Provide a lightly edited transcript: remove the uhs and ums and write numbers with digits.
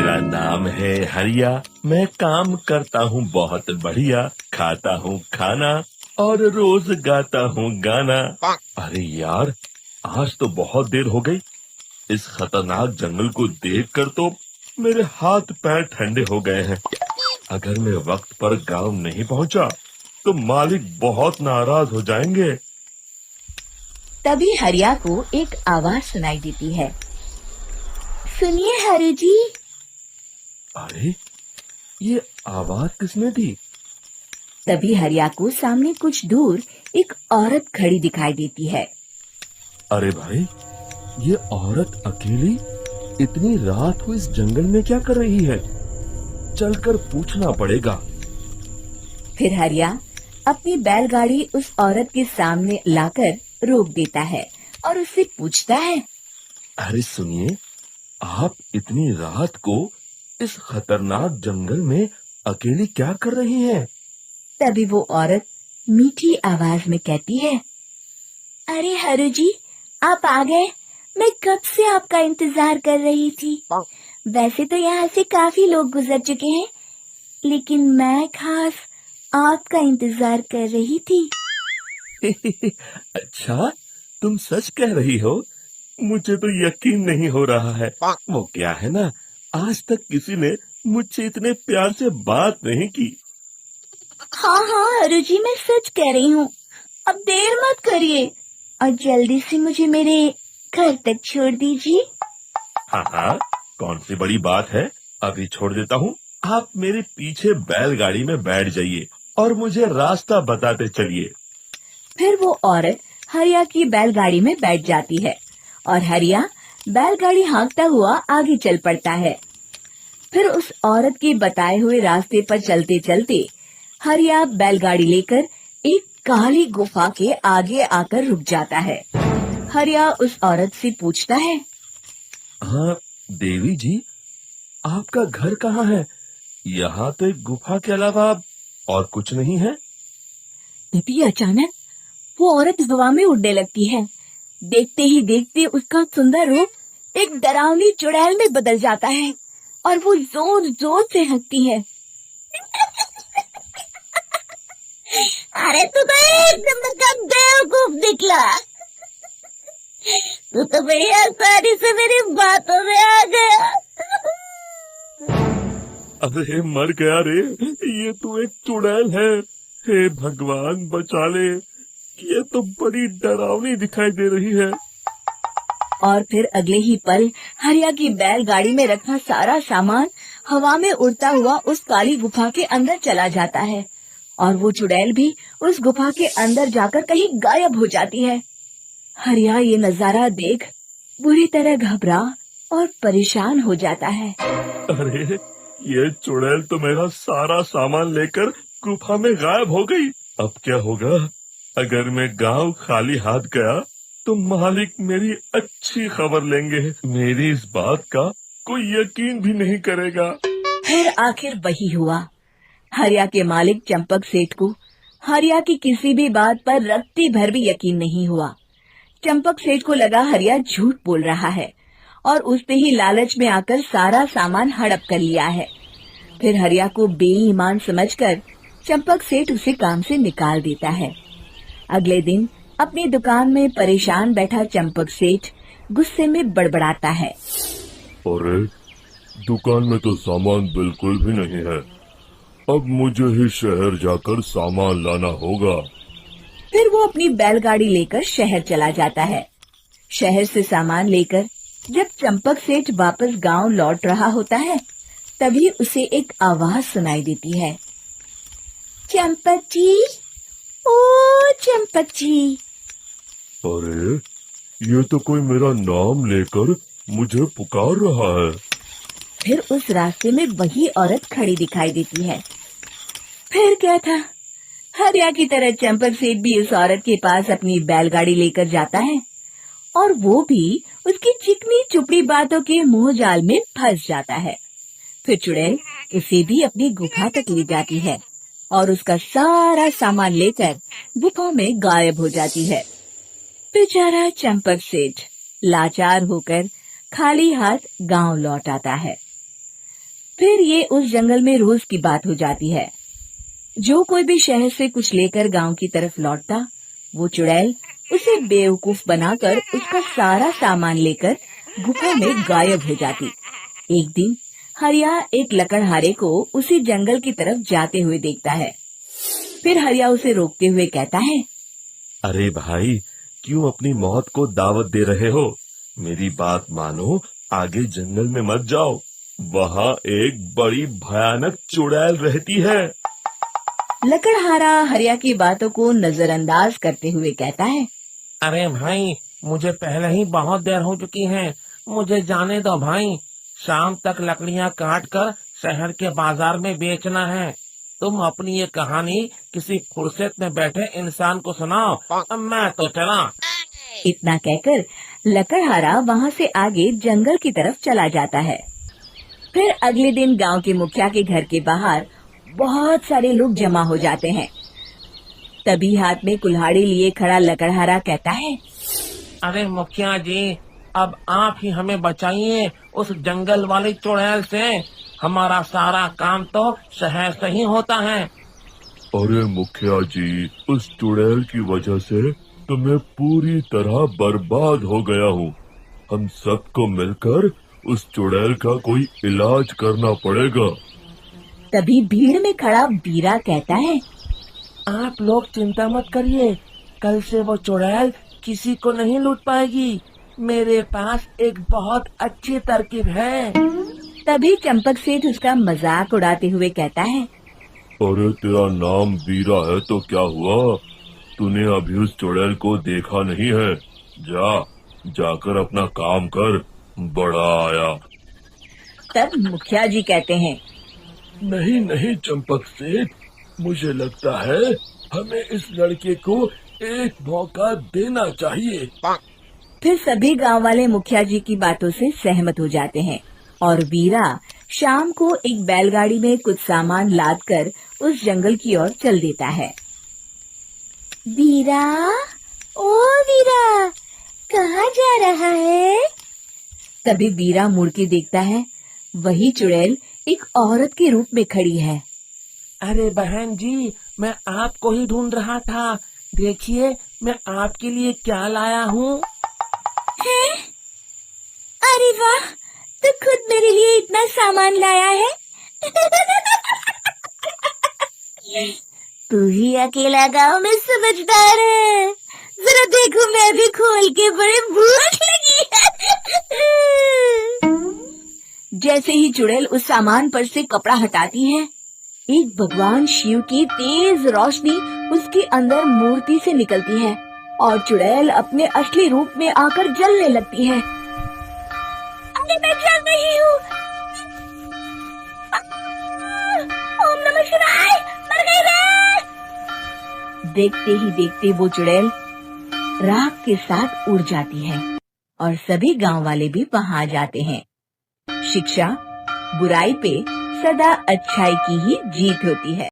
मेरा नाम है हरिया, मैं काम करता हूँ बहुत बढ़िया, खाता हूँ खाना और रोज गाता हूँ गाना। अरे यार, आज तो बहुत देर हो गई। इस खतरनाक जंगल को देखकर तो मेरे हाथ पैर ठंडे हो गए हैं। अगर मैं वक्त पर गांव नहीं पहुंचा तो मालिक बहुत नाराज हो जाएंगे। तभी हरिया को एक आवाज सुनाई देती है। सुनिए हरु जी। अरे, ये आवाज किसने दी? तभी हरिया को सामने कुछ दूर एक औरत खड़ी दिखाई देती है। अरे भाई, ये औरत अकेली इतनी रात को इस जंगल में क्या कर रही है? चलकर पूछना पड़ेगा। फिर हरिया अपनी बैलगाड़ी उस औरत के सामने लाकर रोक देता है और उससे पूछता है। अरे सुनिए, आप इतनी रात को इस खतरनाक जंगल में अकेली क्या कर रही हैं? तभी वो औरत मीठी आवाज में कहती है। अरे हरु जी, आप आ गए। मैं कब से आपका इंतजार कर रही थी। वैसे तो यहाँ से काफी लोग गुजर चुके हैं, लेकिन मैं खास आपका इंतजार कर रही थी। अच्छा, तुम सच कह रही हो? मुझे तो यकीन नहीं हो रहा है। वो क्या है ना, आज तक किसी ने मुझसे इतने प्यार से बात नहीं की। हाँ हाँ हरु जी, मैं सच कह रही हूँ। अब देर मत करिए और जल्दी से मुझे मेरे घर तक छोड़ दीजिए। हाँ हाँ, कौन सी बड़ी बात है, अभी छोड़ देता हूँ। आप मेरे पीछे बैलगाड़ी में बैठ जाइए और मुझे रास्ता बताते चलिए। फिर वो औरत हरिया की बैलगाड़ी में बैठ जाती है और हरिया बैलगाड़ी हाँकता हुआ आगे चल पड़ता है। फिर उस औरत के बताए हुए रास्ते पर चलते चलते हरिया बैलगाड़ी लेकर एक काली गुफा के आगे आकर रुक जाता है। हरिया उस औरत से पूछता है। हाँ देवी जी, आपका घर कहाँ है? यहाँ तो एक गुफा के अलावा और कुछ नहीं है। तभी अचानक वो औरत हवा में उड़ने लगती है। देखते ही देखते उसका सुंदर रूप एक डरावनी चुड़ैल में बदल जाता है और वो जोर जोर से हंसती है। अरे तू तो एकदम का बेवकूफ निकला। तू तो बड़ी आसानी से मेरी बातों में आ गया। अरे मर गया रे, ये तो एक चुड़ैल है। हे भगवान बचा ले, ये तो बड़ी डरावनी दिखाई दे रही है। और फिर अगले ही पल हरिया की बैलगाड़ी में रखा सारा सामान हवा में उड़ता हुआ उस काली गुफा के अंदर चला जाता है और वो चुड़ैल भी उस गुफा के अंदर जाकर कहीं गायब हो जाती है। हरिया ये नजारा देख बुरी तरह घबरा और परेशान हो जाता है। अरे, ये चुड़ैल तो मेरा सारा सामान लेकर गुफा में गायब हो गई। अब क्या होगा? अगर मैं गांव खाली हाथ गया तो मालिक मेरी अच्छी खबर लेंगे। मेरी इस बात का कोई यकीन भी नहीं करेगा। फिर आखिर वही हुआ। हरिया के मालिक चंपक सेठ को हरिया की किसी भी बात पर रत्ती भर भी यकीन नहीं हुआ। चंपक सेठ को लगा हरिया झूठ बोल रहा है और उसने ही लालच में आकर सारा सामान हड़प कर लिया है। फिर हरिया को बेईमान समझकर चंपक सेठ उसे काम से निकाल देता है। अगले दिन अपनी दुकान में परेशान बैठा चंपक सेठ गुस्से में बड़बड़ाता है। अरे, दुकान में तो सामान बिल्कुल भी नहीं है। अब मुझे ही शहर जाकर सामान लाना होगा। फिर वो अपनी बैलगाड़ी लेकर शहर चला जाता है। शहर से सामान लेकर जब चंपक सेठ वापस गांव लौट रहा होता है, तभी उसे एक आवाज सुनाई देती है। चंपक जी, ओ चंपक जी। अरे, ये तो कोई मेरा नाम लेकर मुझे पुकार रहा है। फिर उस रास्ते में वही औरत खड़ी दिखाई देती है। फिर क्या था, हरिया की तरह चंपक सेठ भी उस औरत के पास अपनी बैलगाड़ी लेकर जाता है और वो भी उसकी चिकनी चुपड़ी बातों के मोह जाल में फंस जाता है। फिर चुड़ैल उसे भी अपनी गुफा तक ले जाती है और उसका सारा सामान लेकर गुफा में गायब हो जाती है। बेचारा चंपक सेठ लाचार होकर खाली हाथ गांव लौट आता है। फिर ये उस जंगल में रोज की बात हो जाती है। जो कोई भी शहर से कुछ लेकर गांव की तरफ लौटता, वो चुड़ैल उसे बेवकूफ बनाकर उसका सारा सामान लेकर गुफा में गायब हो जाती। एक दिन हरिया एक लकड़हारे को उसी जंगल की तरफ जाते हुए देखता है। फिर हरिया उसे रोकते हुए कहता है, अरे भाई, क्यों अपनी मौत को दावत दे रहे हो? मेरी बात मानो, आगे जंगल में मत जाओ। वहाँ एक बड़ी भयानक चुड़ैल रहती है। लकड़हारा हरिया की बातों को नजरअंदाज करते हुए कहता है, अरे भाई, मुझे पहले ही बहुत देर हो चुकी है, मुझे जाने दो भाई। शाम तक लकड़ियाँ काट कर शहर के बाजार में बेचना है। तुम अपनी ये कहानी किसी फुर्सत में बैठे इंसान को सुनाओ, अब मैं तो चला। इतना कहकर लकड़हारा वहाँ से आगे जंगल की तरफ चला जाता है। फिर अगले दिन गांव के मुखिया के घर के बाहर बहुत सारे लोग जमा हो जाते हैं। तभी हाथ में कुल्हाड़ी लिए खड़ा लकड़हारा कहता है, अरे मुखिया जी, अब आप ही हमें बचाइए उस जंगल वाली चुड़ैल से। हमारा सारा काम तो शहर से ही होता है। अरे मुखिया जी, उस चुड़ैल की वजह से तो मैं पूरी तरह बर्बाद हो गया हूँ। हम सबको मिलकर उस चुड़ैल का कोई इलाज करना पड़ेगा। तभी भीड़ में खड़ा बीरा कहता है, आप लोग चिंता मत करिए, कल से वो चुड़ैल किसी को नहीं लूट पाएगी। मेरे पास एक बहुत अच्छी तरकीब है। तभी चंपक सेठ उसका मजाक उड़ाते हुए कहता है, अरे तेरा नाम बीरा है तो क्या हुआ? तूने अभी उस चुड़ैल को देखा नहीं है? जाकर अपना काम कर, बड़ा आया। तब मुखिया जी कहते हैं, नहीं नहीं चंपक सेठ, मुझे लगता है हमें इस लड़के को एक मौका देना चाहिए। फिर सभी गांव वाले मुखिया जी की बातों से सहमत हो जाते हैं और बीरा शाम को एक बैलगाड़ी में कुछ सामान लाद कर उस जंगल की ओर चल देता है। बीरा, ओ बीरा, कहाँ जा रहा है? तभी बीरा मुड़ के देखता है, वही चुड़ैल एक औरत के रूप में खड़ी है। अरे बहन जी, मैं आपको ही ढूंढ रहा था। देखिए, मैं आपके लिए क्या लाया हूँ। अरे वाह, तो खुद मेरे लिए इतना सामान लाया है। तू ही अकेला गांव में समझदार है। जरा देखो, मैं भी खोल के, बड़े भूख लगी है। जैसे ही चुड़ैल उस सामान पर से कपड़ा हटाती है, एक भगवान शिव की तेज रोशनी उसके अंदर मूर्ति से निकलती है और चुड़ैल अपने असली रूप में आकर जलने लगती है। अरे मैं जल रही हूँ। ओम नमः शिवाय, मर गई मैं। देखते ही देखते वो चुड़ैल राख के साथ उड़ जाती है और सभी गांव वाले भी वहां जाते हैं। शिक्षा बुराई पे सदा अच्छाई की ही जीत होती है।